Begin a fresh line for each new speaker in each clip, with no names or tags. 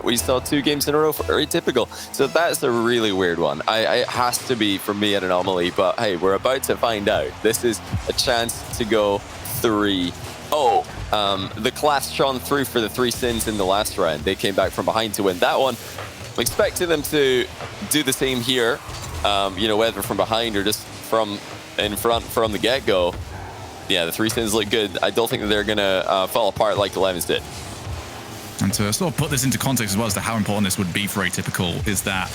We saw 2 games in a row for Atypical. So that's a really weird one. It has to be, for me, an anomaly. But hey, we're about to find out. This is a chance to go 3-0. The class shone through for the 3 Sins in the last round. They came back from behind to win that one. I'm expecting them to do the same here, whether from behind or just from in front from the get-go. Yeah, the 3 Sins look good. I don't think that they're going to fall apart like the 11s did.
And to sort of put this into context as well as to how important this would be for Atypical is that,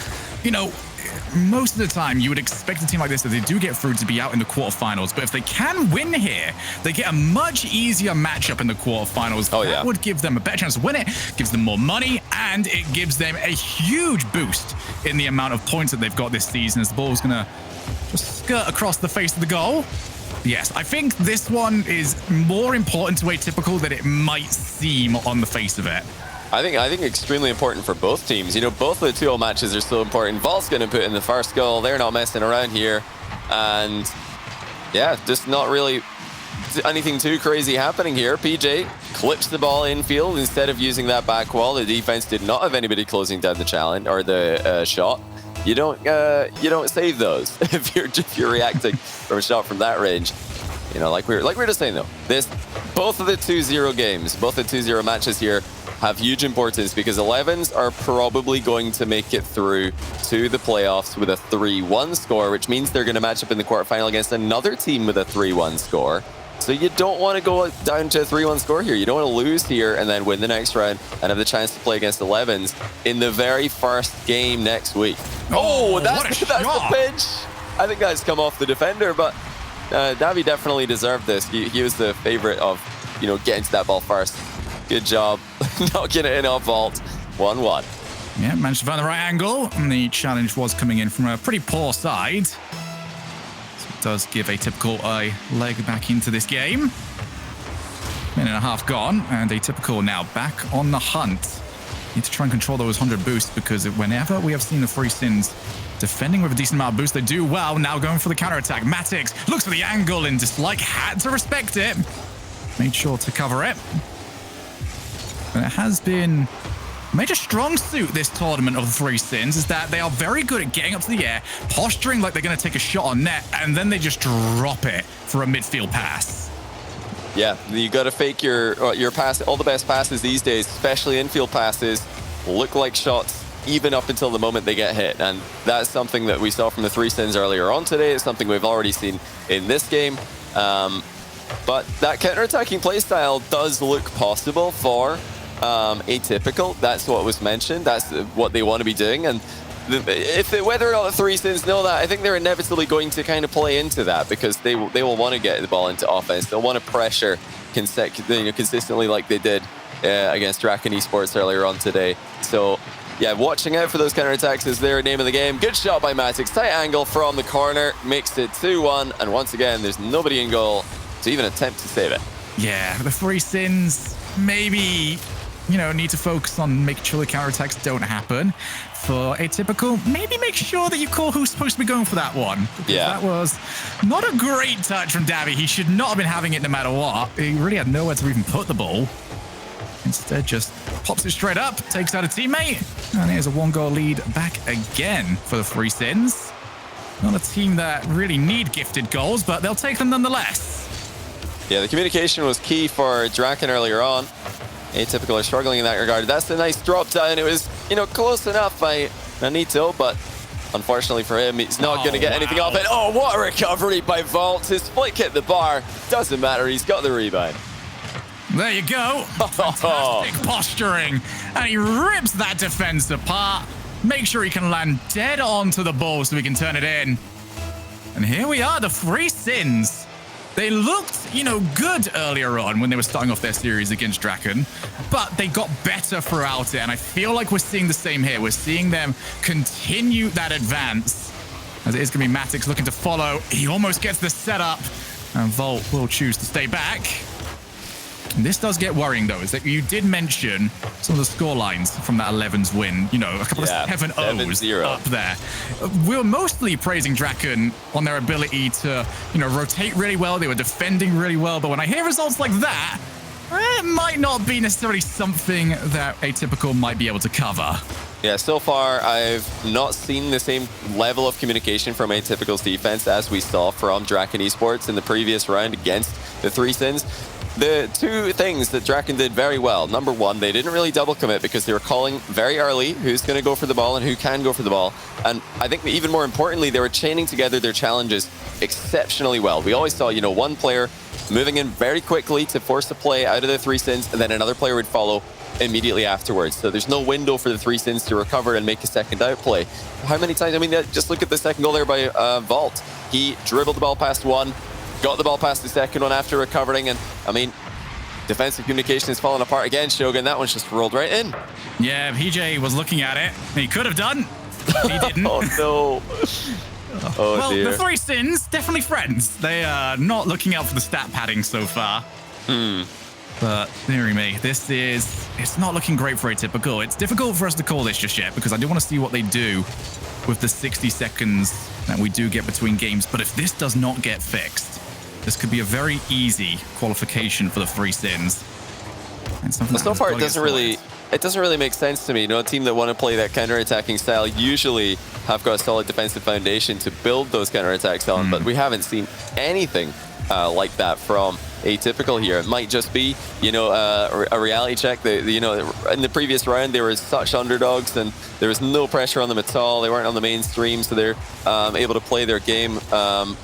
most of the time you would expect a team like this, that they do get through, to be out in the quarterfinals. But if they can win here, they get a much easier matchup in the quarterfinals. That would give them a better chance to win it, gives them more money, and it gives them a huge boost in the amount of points that they've got this season as the ball's going to just skirt across the face of the goal. Yes, I think this one is more important to Atypical than it might seem on the face of it.
I think extremely important for both teams. Both of the 2-0 matches are so important. Vault's going to put in the first goal. They're not messing around here. And yeah, just not really anything too crazy happening here. PJ clips the ball infield instead of using that back wall. The defense did not have anybody closing down the challenge or the shot. You don't save those if you're reacting from a shot from that range. Like we were just saying though, both of the 2-0 games, both the 2-0 matches here have huge importance because 11s are probably going to make it through to the playoffs with a 3-1 score, which means they're going to match up in the quarterfinal against another team with a 3-1 score. So you don't want to go down to a 3-1 score here. You don't want to lose here and then win the next round and have the chance to play against 11s in the very first game next week. That's the pinch. I think that's come off the defender, but Davi definitely deserved this. He was the favorite of, getting to that ball first. Good job knocking it in off Vault. 1-1.
Yeah, managed to find the right angle, and the challenge was coming in from a pretty poor side. So it does give Atypical a leg back into this game. Minute and a half gone, and Atypical now back on the hunt. Need to try and control those 100 boosts, because whenever we have seen the 3 Sins defending with a decent amount of boost, they do well. Now going for the counterattack. Matix looks for the angle and Dislike had to respect it. Made sure to cover it. And it has been a major strong suit this tournament of the 3 Sins is that they are very good at getting up to the air, posturing like they're going to take a shot on net, and then they just drop it for a midfield pass.
Yeah, you got to fake your pass. All the best passes these days, especially infield passes, look like shots even up until the moment they get hit. And that's something that we saw from the 3 Sins earlier on today. It's something we've already seen in this game. But that counter-attacking playstyle does look possible for Atypical. That's what was mentioned. That's what they want to be doing. And whether or not the 3 Sins know that, I think they're inevitably going to kind of play into that, because they will want to get the ball into offense. They'll want to pressure consistently like they did against Draken Esports earlier on today. So yeah, watching out for those counterattacks is their name of the game. Good shot by Matix. Tight angle from the corner. Makes it 2-1. And once again, there's nobody in goal to even attempt to save it.
Yeah, the 3 Sins maybe, need to focus on making sure the counterattacks don't happen. For Atypical, maybe make sure that you call who's supposed to be going for that one. Yeah. That was not a great touch from Davi. He should not have been having it no matter what. He really had nowhere to even put the ball. Instead, just pops it straight up, takes out a teammate, and here's a 1-goal lead back again for the 3 Sins. Not a team that really need gifted goals, but they'll take them nonetheless.
Yeah, the communication was key for Draken earlier on. Atypical are struggling in that regard. That's a nice drop down. It was, close enough by Nanito, but unfortunately for him, he's not going to get anything off it. Oh, what a recovery by Vault. His flick hit the bar. Doesn't matter. He's got the rebound.
There you go. Fantastic posturing. And he rips that defense apart. Make sure he can land dead onto the ball so he can turn it in. And here we are, the 3 Sins. They looked, good earlier on when they were starting off their series against Draken, but they got better throughout it. And I feel like we're seeing the same here. We're seeing them continue that advance, as it is going to be Matix looking to follow. He almost gets the setup, and Vault will choose to stay back. And this does get worrying, though, is that you did mention some of the score lines from that 11's win. A couple of 7-0s up there. We were mostly praising Draken on their ability to, rotate really well. They were defending really well. But when I hear results like that, it might not be necessarily something that Atypical might be able to cover.
Yeah, so far, I've not seen the same level of communication from Atypical's defense as we saw from Draken Esports in the previous round against the 3sins. The two things that Draken did very well. Number one, they didn't really double commit because they were calling very early who's going to go for the ball and who can go for the ball. And I think even more importantly, they were chaining together their challenges exceptionally well. We always saw, one player moving in very quickly to force the play out of the 3sins, and then another player would follow immediately afterwards. So there's no window for the 3sins to recover and make a second outplay. How many times? I mean, just look at the second goal there by Vault. He dribbled the ball past one, got the ball past the second one after recovering, and I mean, defensive communication is falling apart again, Shogun. That one's just rolled right in.
Yeah, PJ was looking at it. He could have done. He didn't.
Oh, no. Oh,
well,
dear.
the 3sins, definitely friends. They are not looking out for the stat padding so far. But, dearie me, it's not looking great for Atypical. It's difficult for us to call this just yet because I do want to see what they do with the 60 seconds that we do get between games. But if this does not get fixed, this could be a very easy qualification for the 3sins. And
so far, it doesn't really make sense to me. A team that want to play that counter-attacking style usually have got a solid defensive foundation to build those counter-attacks on, but we haven't seen anything like that from Atypical here. It might just be, a reality check. In the previous round, they were such underdogs and there was no pressure on them at all. They weren't on the mainstream, so they're able to play their game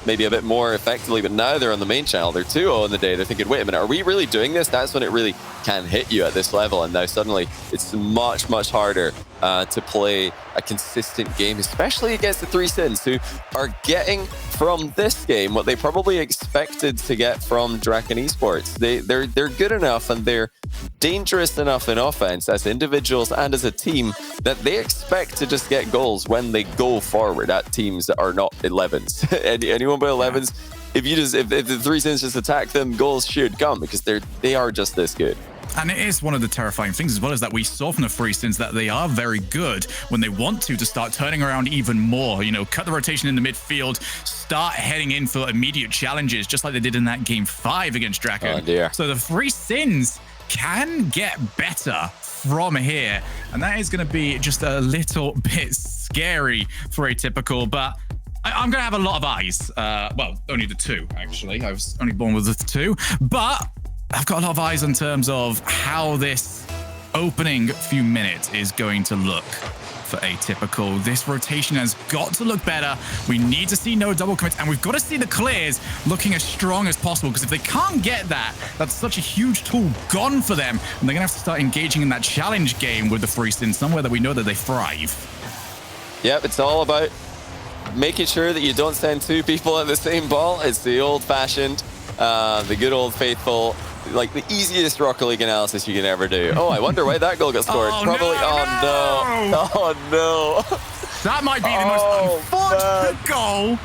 maybe a bit more effectively. But now they're on the main channel. They're 2-0 in the day. They're thinking, wait a minute, are we really doing this? That's when it really can hit you at this level. And now suddenly it's much, much harder to play a consistent game, especially against the 3sins, who are getting from this game what they probably expected to get from Draken Esports. They're good enough and they're dangerous enough in offense as individuals and as a team that they expect to just get goals when they go forward at teams that are not 11s. Anyone but 11s, if the 3sins just attack them, goals should come because they are just this good.
And it is one of the terrifying things as well, is that we saw from the 3sins that they are very good when they want to start turning around even more, cut the rotation in the midfield, start heading in for immediate challenges, just like they did in that game 5 against Draken.
Oh, dear.
So the 3sins can get better from here, and that is going to be just a little bit scary for Atypical, but I'm going to have a lot of eyes. Well, only the 2, actually. I was only born with the 2, but I've got a lot of eyes in terms of how this opening few minutes is going to look for Atypical. This rotation has got to look better. We need to see no double commits, and we've got to see the clears looking as strong as possible, because if they can't get that, that's such a huge tool gone for them, and they're going to have to start engaging in that challenge game with the 3sins, somewhere that we know that they thrive.
Yep, it's all about making sure that you don't send 2 people at the same ball. It's the old-fashioned, the good old faithful, like the easiest Rocket League analysis you can ever do. Oh, I wonder why that goal got scored. Probably.
No.
Oh no!
That might be the most unfortunate goal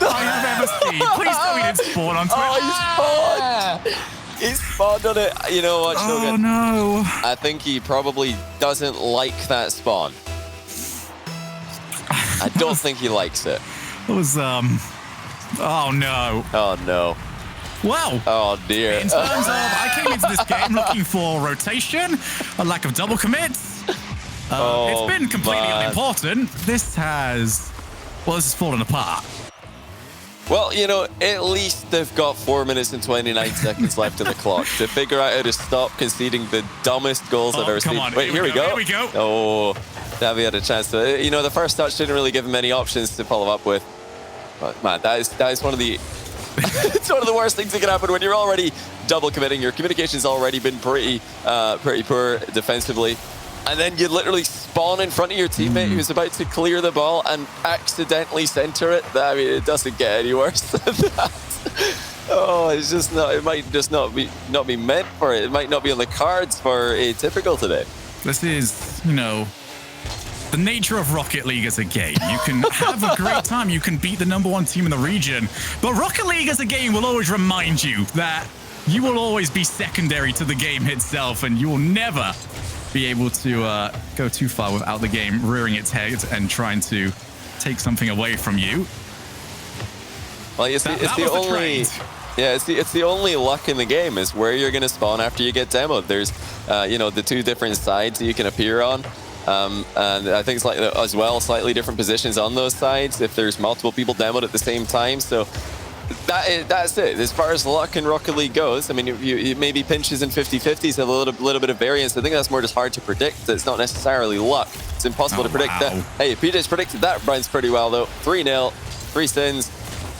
I have ever seen. Please tell me he didn't spawn onto it.
Oh, he spawned! He spawned on it. You know what, Shogun?
Oh no!
I think he probably doesn't like that spawn. I don't think he likes it.
It was Oh no!
Oh no!
Well,
oh dear.
In terms of, I came into this game looking for rotation, a lack of double commits. It's been completely unimportant. This has fallen apart.
Well, at least they've got 4 minutes and 29 seconds left on the clock to figure out how to stop conceding the dumbest goals I've ever seen. Wait, here we go.
Here we go.
Oh, Davy had a chance to. The first touch didn't really give him any options to follow up with. But man, that is one of the. It's one of the worst things that can happen when you're already double committing. Your communication's already been pretty poor defensively, and then you literally spawn in front of your teammate who's about to clear the ball and accidentally center it. I mean, it doesn't get any worse than that. Oh, it's just not. It might just not be meant for it. It might not be on the cards for Atypical today.
This is, the nature of Rocket League as a game. You can have a great time. You can beat the #1 team in the region. But Rocket League as a game will always remind you that you will always be secondary to the game itself, and you will never be able to go too far without the game rearing its head and trying to take something away from you.
Well, it's the Yeah, it's the only luck in the game is where you're going to spawn after you get demoed. There's, you know, the two different sides you can appear on. And I think it's like as well, slightly different positions on those sides if there's multiple people demoed at the same time. So that's it. As far as luck in Rocket League goes, I mean, you maybe pinches and 50-50s have a little bit of variance. I think that's more just hard to predict. It's not necessarily luck. It's impossible to predict that. Hey, PJ's predicted that Brian's pretty well, though. 3-0, 3 sins.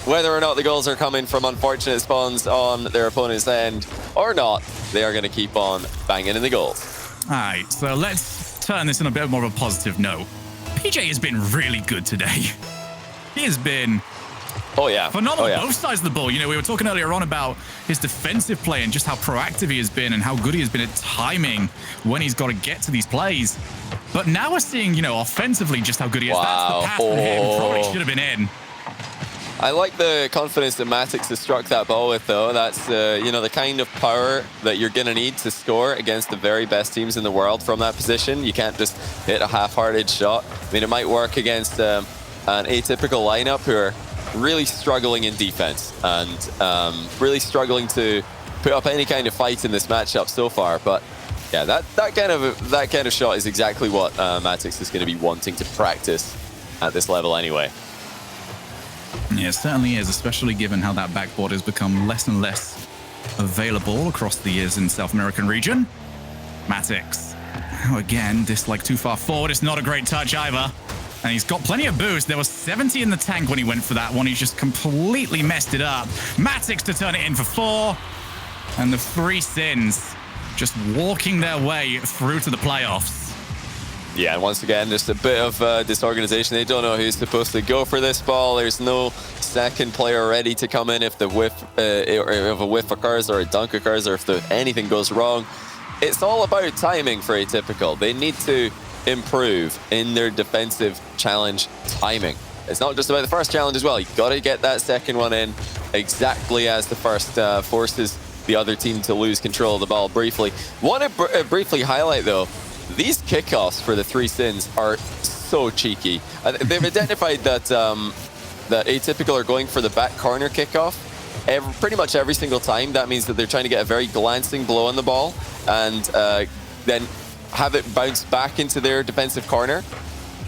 Whether or not the goals are coming from unfortunate spawns on their opponent's end or not, they are going to keep on banging in the goals.
All right, so let's turn this in a bit more of a positive note. PJ has been really good today. He has been phenomenal both sides of the ball. You know, we were talking earlier on about his defensive play and just how proactive he has been and how good he has been at timing when he's got to get to these plays. But now we're seeing, you know, offensively just how good he is. That's the pass from him. Probably should have been in.
I like the confidence that Matix has struck that ball with, though. That's, you know, the kind of power that you're going to need to score against the very best teams in the world from that position. You can't just hit a half-hearted shot. I mean, it might work against an Atypical lineup who are really struggling in defense and really struggling to put up any kind of fight in this matchup so far. But yeah, that kind of shot is exactly what Matix is going to be wanting to practice at this level anyway.
Yeah, it certainly is, especially given how that backboard has become less and less available across the years in the South American region. Matix, again, dislike too far forward. It's not a great touch either. And he's got plenty of boost. There was 70 in the tank when he went for that one. He's just completely messed it up. Matix to turn it in for 4. And the 3 sins just walking their way through to the playoffs.
Yeah, and once again, just a bit of disorganization. They don't know who's supposed to go for this ball. There's no second player ready to come in if the whiff, if a whiff occurs or a dunk occurs or if anything goes wrong. It's all about timing for Atypical. They need to improve in their defensive challenge timing. It's not just about the first challenge as well. You've got to get that second one in exactly as the first forces the other team to lose control of the ball briefly. Want to briefly highlight, though, these kickoffs for the 3 sins are so cheeky. They've identified that that Atypical are going for the back corner kickoff pretty much every single time. That means that they're trying to get a very glancing blow on the ball and then have it bounce back into their defensive corner.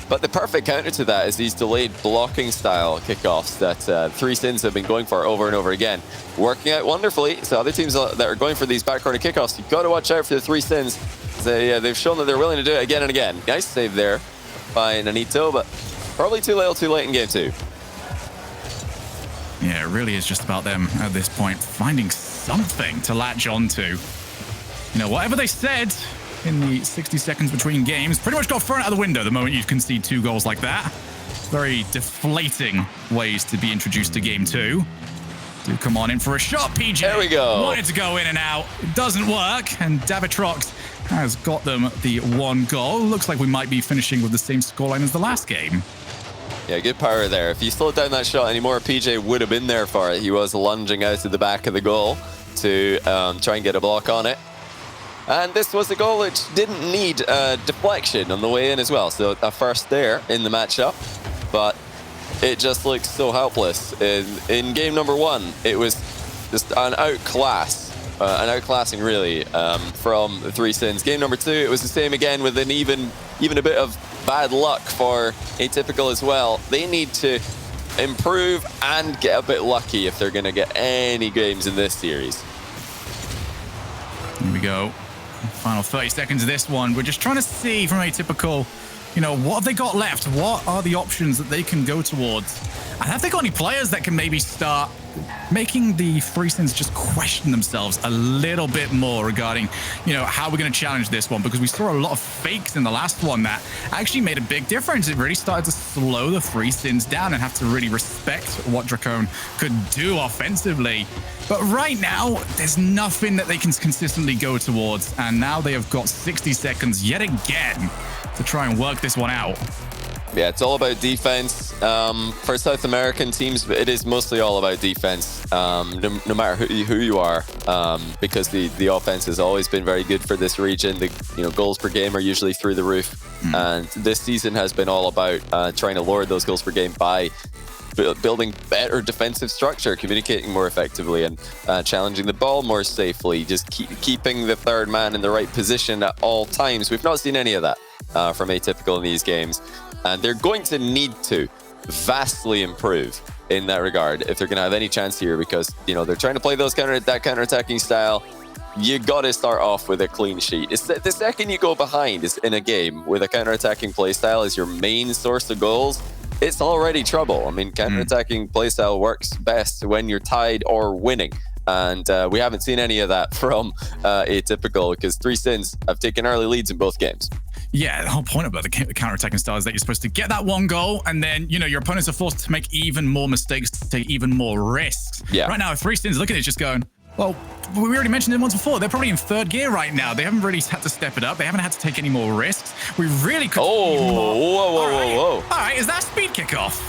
But the perfect counter to that is these delayed blocking style kickoffs that 3 sins have been going for over and over again. Working out wonderfully. So other teams that are going for these back corner kickoffs, you've got to watch out for the 3 sins. They've shown that they're willing to do it again and again. Nice save there by Nanito, but probably too little too late in game 2.
Yeah, it really is just about them at this point, finding something to latch onto. You know, whatever they said in the 60 seconds between games pretty much got thrown out of the window the moment you concede 2 goals like that. Very deflating ways to be introduced to game 2. Do come on in for a shot, PJ.
There we go.
Wanted to go in and out. It doesn't work, and Davitrox has got them the 1 goal. Looks like we might be finishing with the same scoreline as the last game.
Yeah, good power there. If you slowed down that shot anymore, PJ would have been there for it. He was lunging out to the back of the goal to try and get a block on it. And this was a goal which didn't need deflection on the way in as well. So a first there in the matchup, but it just looks so helpless. In game number 1, it was just an outclassing really from the 3 sins. Game number 2, it was the same again with an even a bit of bad luck for Atypical as well. They need to improve and get a bit lucky if they're going to get any games in this series.
Here we go. Final 30 seconds of this one. We're just trying to see from Atypical, you know, what have they got left? What are the options that they can go towards? And have they got any players that can maybe start making the 3 sins just question themselves a little bit more regarding, you know, how we're going to challenge this one? Because we saw a lot of fakes in the last one that actually made a big difference. It really started to slow the 3 sins down and have to really respect what Dracone could do offensively. But right now, there's nothing that they can consistently go towards. And now they have got 60 seconds yet again to try and work this one out.
Yeah, it's all about defense. For South American teams, it is mostly all about defense, no matter who you are, because the offense has always been very good for this region. The goals per game are usually through the roof, and this season has been all about trying to lower those goals per game by building better defensive structure, communicating more effectively, and challenging the ball more safely, just keeping the third man in the right position at all times. We've not seen any of that from Atypical in these games, and they're going to need to vastly improve in that regard if they're going to have any chance here, because they're trying to play that counter-attacking style. You got to start off with a clean sheet. It's the second you go behind in a game with a counter-attacking playstyle as your main source of goals, it's already trouble. I mean, counter-attacking playstyle works best when you're tied or winning. And we haven't seen any of that from Atypical, because 3 Sins have taken early leads in both games.
Yeah, the whole point about the counter-attacking style is that you're supposed to get that one goal, and then, your opponents are forced to make even more mistakes, to take even more risks.
Yeah.
Right now, 3 Sins, look at it, just going, well, we already mentioned it once before. They're probably in 3rd gear right now. They haven't really had to step it up. They haven't had to take any more risks. We really could...
Whoa.
All right, is that speed kickoff?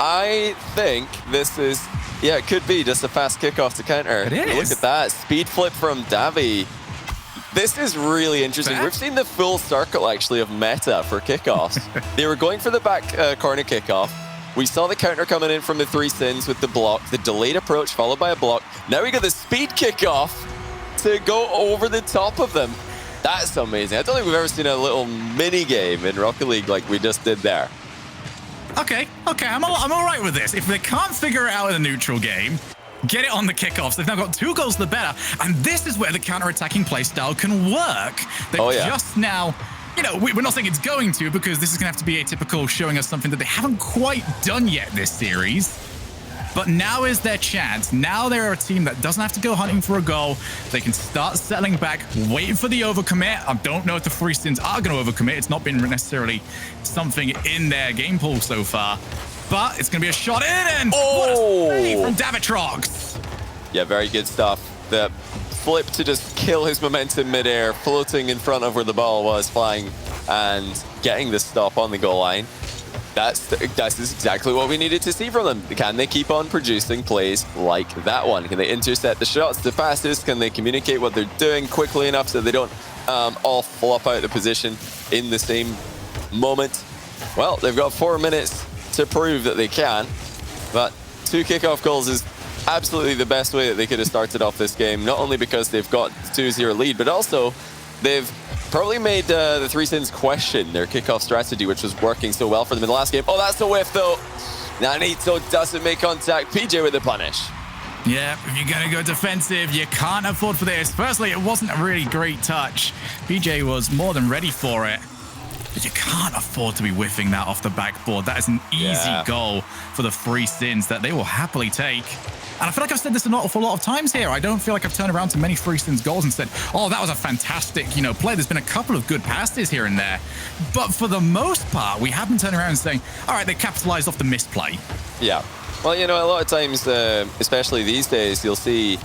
I think this is... Yeah, it could be just a fast kickoff to counter.
It is.
Look at that. Speed flip from Davi. This is really interesting. We've seen the full circle, actually, of meta for kickoffs. They were going for the back corner kickoff. We saw the counter coming in from the 3 Sins with the block, the delayed approach followed by a block. Now we got the speed kickoff to go over the top of them. That's amazing. I don't think we've ever seen a little mini game in Rocket League like we just did there.
Okay, I'm all right with this. If they can't figure it out in a neutral game, get it on the kickoffs. They've now got 2 goals the better, and this is where the counter-attacking playstyle can work. They've just now... we're not saying it's going to, because this is going to have to be Atypical showing us something that they haven't quite done yet this series. But now is their chance. Now they're a team that doesn't have to go hunting for a goal. They can start settling back, waiting for the overcommit. I don't know if the 3 Sins are going to overcommit. It's not been necessarily something in their game pool so far. But it's going to be a shot in, and what a save from Davitrox.
Yeah, very good stuff. The flip to just kill his momentum midair, floating in front of where the ball was flying, and getting the stop on the goal line. That's exactly what we needed to see from them. Can they keep on producing plays like that one? Can they intercept the shots, the passes? Can they communicate what they're doing quickly enough so they don't all flop out of position in the same moment? Well, they've got 4 minutes to prove that they can, but 2 kickoff goals is absolutely the best way that they could have started off this game, not only because they've got 2-0 lead, but also they've probably made the 3 Sins question their kickoff strategy, which was working so well for them in the last game. Oh, that's a whiff, though. Nanito doesn't make contact. PJ with the punish.
Yeah, if you're going to go defensive, you can't afford for this. Firstly, it wasn't a really great touch. PJ was more than ready for it. But you can't afford to be whiffing that off the backboard. That is an easy goal for the 3 Sins that they will happily take. And I feel like I've said this an awful lot of times here. I don't feel like I've turned around to many 3 Sins goals and said, oh, that was a fantastic, play. There's been a couple of good passes here and there. But for the most part, we haven't turned around and saying, all right, they capitalized off the misplay.
Yeah. Well, a lot of times, especially these days, you'll see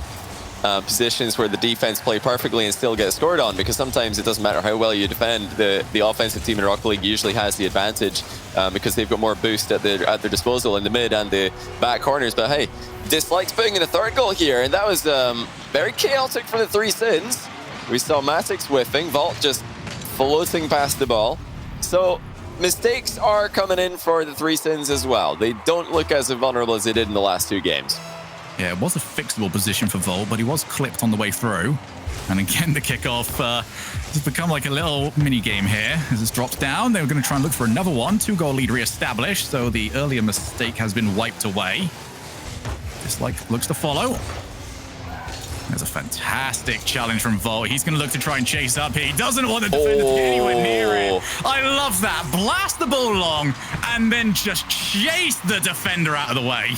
positions where the defense play perfectly and still get scored on, because sometimes it doesn't matter how well you defend. The offensive team in Rocket League usually has the advantage because they've got more boost at their disposal in the mid and the back corners. But hey, dislikes putting in a 3rd goal here, and that was very chaotic for the 3 Sins. We saw Matix whiffing, Vault just floating past the ball. So mistakes are coming in for the 3 Sins as well. They don't look as vulnerable as they did in the last 2 games.
Yeah, it was a fixable position for Volt, but he was clipped on the way through. And again, the kickoff has become like a little mini game here. As this drops down, they were going to try and look for another one. 2-goal lead re-established, so the earlier mistake has been wiped away. Dislike looks to follow. There's a fantastic challenge from Volt. He's going to look to try and chase up here. He doesn't want the defender to get anywhere near it. I love that. Blast the ball long and then just chase the defender out of the way.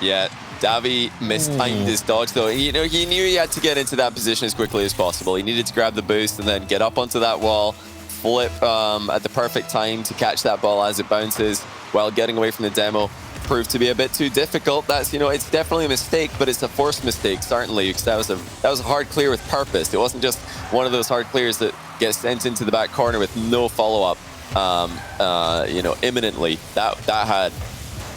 Yeah, Davi mistimed his dodge, though. He knew he had to get into that position as quickly as possible. He needed to grab the boost and then get up onto that wall, flip at the perfect time to catch that ball as it bounces while getting away from the demo. Proved to be a bit too difficult. That's, it's definitely a mistake, but it's a forced mistake, certainly, because that was a hard clear with purpose. It wasn't just one of those hard clears that gets sent into the back corner with no follow-up, imminently. That had,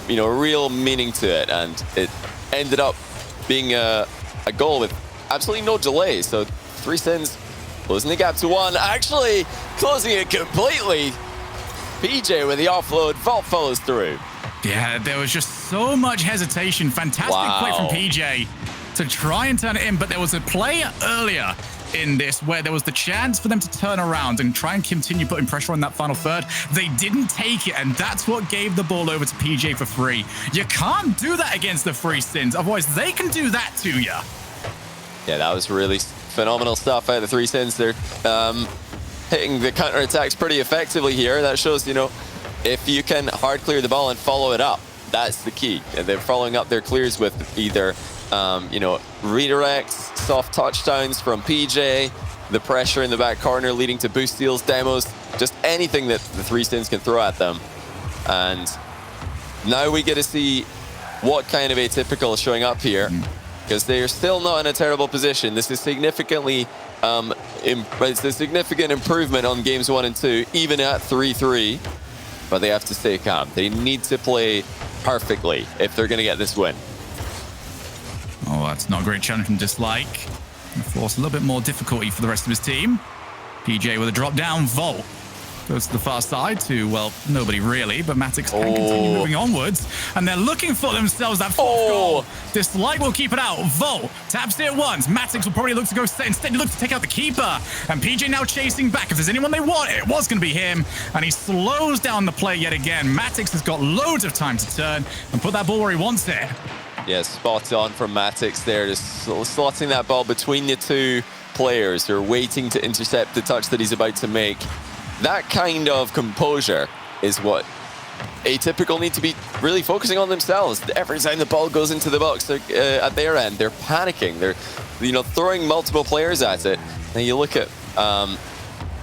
real meaning to it, and it ended up being a goal with absolutely no delay. So 3 Sins closing the gap to 1, actually closing it completely. PJ with the offload, Vault follows through.
Yeah, there was just so much hesitation. Fantastic play from PJ to try and turn it in, but there was a play earlier in this where there was the chance for them to turn around and try and continue putting pressure on that final third. They didn't take it, and that's what gave the ball over to PJ for free. You can't do that against the free Sins, otherwise they can do that to you.
Yeah, that was really phenomenal stuff out of the three Sins. They're hitting the counterattacks pretty effectively here. That shows, you know, if you can hard clear the ball and follow it up, that's the key. And they're following up their clears with either, you know, redirects, soft touchdowns from PJ, the pressure in the back corner leading to boost steals, demos, just anything that the three Sins can throw at them. And now we get to see what kind of Atypical is showing up here, because they are still not in a terrible position. This is significantly, it's a significant improvement on games 1 and 2, even at 3-3. But they have to stay calm. They need to play perfectly if they're going to get this win.
Oh, that's not a great challenge from Dislike. Force a little bit more difficulty for the rest of his team. PJ with a drop down. Volt goes to the far side to, well, nobody really, but Matix can continue moving onwards. And they're looking for themselves that fourth goal. Dislike will keep it out. Volt taps it once. Matix will probably look to go instead look to take out the keeper. And PJ now chasing back. If there's anyone they want, it was going to be him. And he slows down the play yet again. Matix has got loads of time to turn and put that ball where he wants it.
Yeah, spot on from Matix there, just slotting that ball between the two players who are waiting to intercept the touch that he's about to make. That kind of composure is what Atypical need to be really focusing on themselves. Every time the ball goes into the box at their end, they're panicking. They're, you know, throwing multiple players at it. And you look at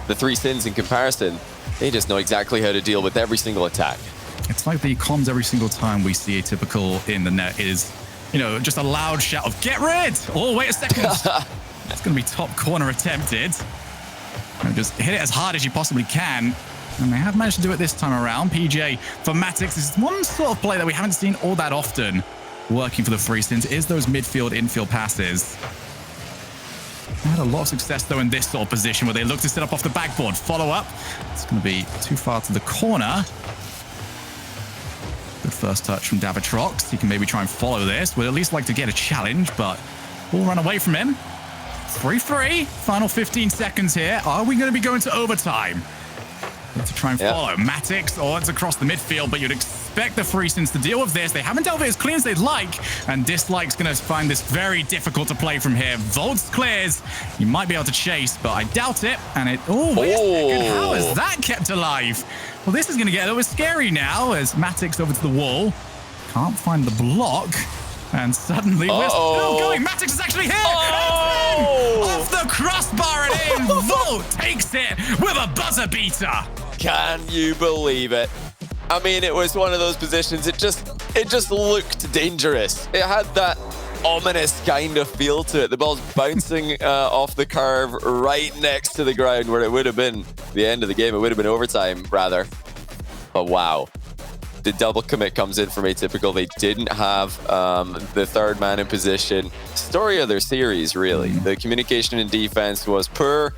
the three Sins in comparison, they just know exactly how to deal with every single attack.
It's like the comms every single time we see Atypical in the net is, you know, just a loud shout of "Get rid!" Oh, wait a second. It's going to be top corner attempted. And just hit it as hard as you possibly can. And they have managed to do it this time around. PJ for Matix is one sort of play that we haven't seen all that often working for the three Sins is those midfield, infield passes. They had a lot of success, though, in this sort of position where they look to set up off the backboard. Follow up. It's going to be too far to the corner. Good first touch from Davitrox. He can maybe try and follow this. Would at least like to get a challenge, but ball run away from him. 3-3. Final 15 seconds here. Are we going to be going to overtime? To try and follow. Matix, it's across the midfield, but you'd expect the three Sins to deal with this. They haven't dealt with it as clean as they'd like, and Dislike's going to find this very difficult to play from here. Volts clears. You might be able to chase, but I doubt it. And it, wait a second. How is that kept alive? Well, this is going to get a little scary now as Matix over to the wall. Can't find the block. And suddenly we're still going. Matix is actually here. Off the crossbar and in. Volt takes it with a buzzer beater.
Can you believe it? I mean, it was one of those positions. It just looked dangerous. It had that ominous kind of feel to it. The ball's bouncing off the curve right next to the ground where it would have been the end of the game. It would have been overtime, rather. But wow. The double commit comes in from Atypical. They didn't have the third man in position. Story of their series, really. The communication in defense was poor.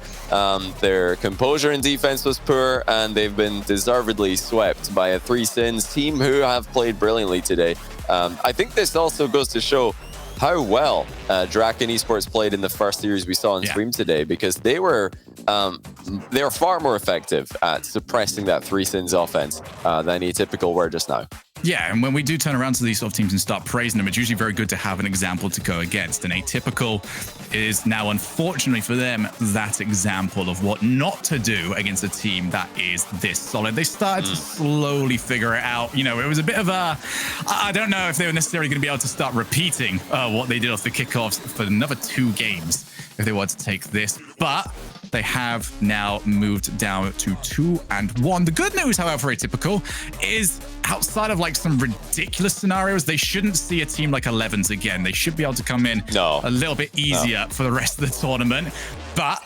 Their composure in defense was poor. And they've been deservedly swept by a three Sins team who have played brilliantly today. I think this also goes to show how well Draken Esports played in the first series we saw on stream today, because they were far more effective at suppressing that three Sins offense than Atypical were just now.
Yeah, and when we do turn around to these sort of teams and start praising them, it's usually very good to have an example to go against. And Atypical is now, unfortunately for them, that example of what not to do against a team that is this solid. They started to slowly figure it out. You know, it was a bit of a... I don't know if they were necessarily going to be able to start repeating what they did off the kickoffs for another 2 games if they were to take this. But they have now moved down to 2-1. The good news, however, for Atypical is outside of like some ridiculous scenarios, they shouldn't see a team like 11s again. They should be able to come in a little bit easier for the rest of the tournament, but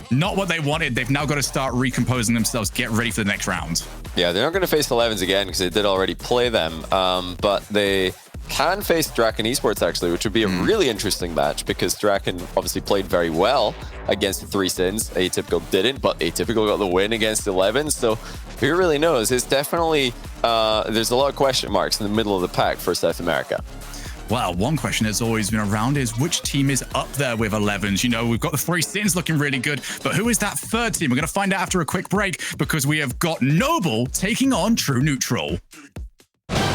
not what they wanted. They've now got to start recomposing themselves, get ready for the next round.
Yeah, they're not going to face 11s again because they did already play them, but they can face Draken Esports, actually, which would be a really interesting match because Draken obviously played very well against the 3 Sins. Atypical didn't, but Atypical got the win against 11. So who really knows? It's definitely, there's a lot of question marks in the middle of the pack for South America.
Well, one question that's always been around is which team is up there with 11s? You know, we've got the 3 Sins looking really good, but who is that third team? We're going to find out after a quick break because we have got Noble taking on True Neutral.